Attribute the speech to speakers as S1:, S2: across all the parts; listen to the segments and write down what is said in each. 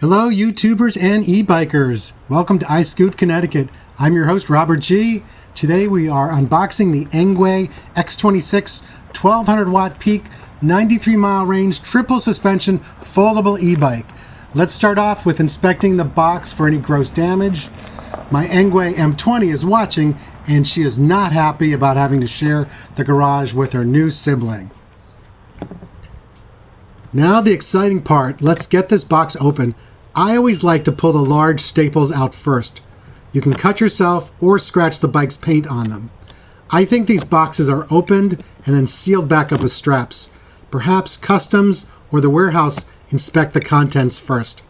S1: Hello YouTubers and e-bikers. Welcome to iScoot Connecticut. I'm your host Robert G. Today we are unboxing the Engwe X26 1200 watt peak 93 mile range triple suspension foldable e-bike. Let's start off with inspecting the box for any gross damage. My Engwe M20 is watching and she is not happy about having to share the garage with her new sibling. Now the exciting part. Let's get this box open. I always like to pull the large staples out first. You can cut yourself or scratch the bike's paint on them. I think these boxes are opened and then sealed back up with straps. Perhaps customs or the warehouse inspect the contents first.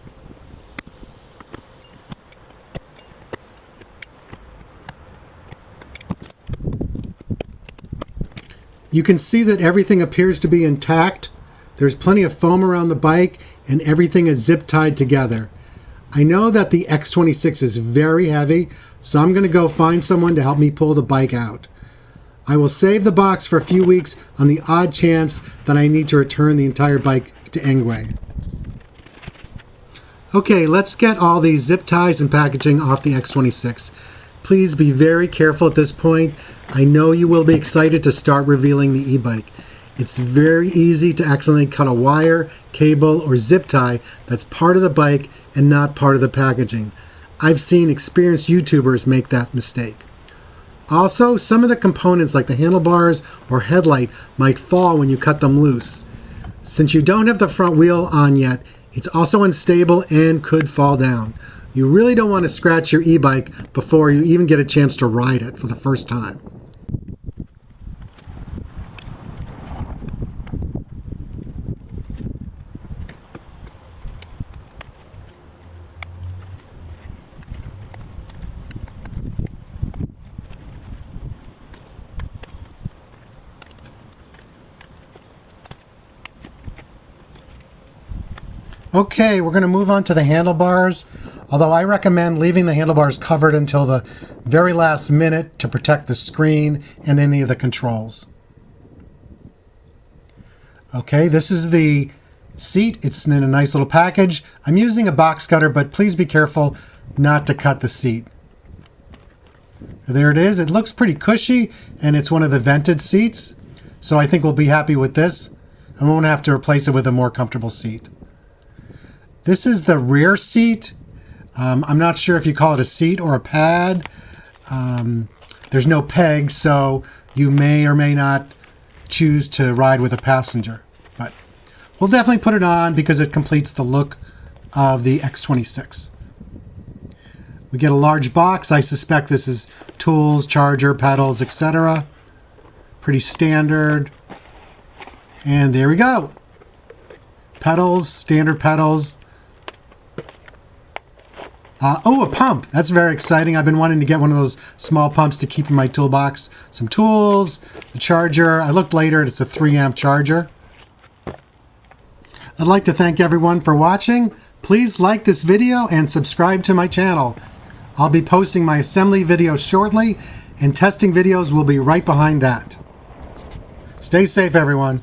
S1: You can see that everything appears to be intact. There's plenty of foam around the bike and everything is zip tied together. I know that the X26 is very heavy, so I'm going to go find someone to help me pull the bike out. I will save the box for a few weeks on the odd chance that I need to return the entire bike to Engwe. Okay, let's get all these zip ties and packaging off the X26. Please be very careful at this point. I know you will be excited to start revealing the e-bike. It's very easy to accidentally cut a wire, cable, or zip tie that's part of the bike and not part of the packaging. I've seen experienced YouTubers make that mistake. Also, some of the components like the handlebars or headlight might fall when you cut them loose. Since you don't have the front wheel on yet, it's also unstable and could fall down. You really don't want to scratch your e-bike before you even get a chance to ride it for the first time. Okay, we're going to move on to the handlebars, although I recommend leaving the handlebars covered until the very last minute to protect the screen and any of the controls. Okay, this is the seat. It's in a nice little package. I'm using a box cutter, but please be careful not to cut the seat. There it is. It looks pretty cushy, and it's one of the vented seats, so I think we'll be happy with this. I won't have to replace it with a more comfortable seat. This is the rear seat. I'm not sure if you call it a seat or a pad. There's no peg, so you may or may not choose to ride with a passenger. But we'll definitely put it on because it completes the look of the X26. We get a large box. I suspect this is tools, charger, pedals, etc. Pretty standard. And there we go. Pedals, standard pedals. Oh, a pump. That's very exciting. I've been wanting to get one of those small pumps to keep in my toolbox. Some tools, the charger. I looked later, it's a 3-amp charger. I'd like to thank everyone for watching. Please like this video and subscribe to my channel. I'll be posting my assembly videos shortly, and testing videos will be right behind that. Stay safe, everyone.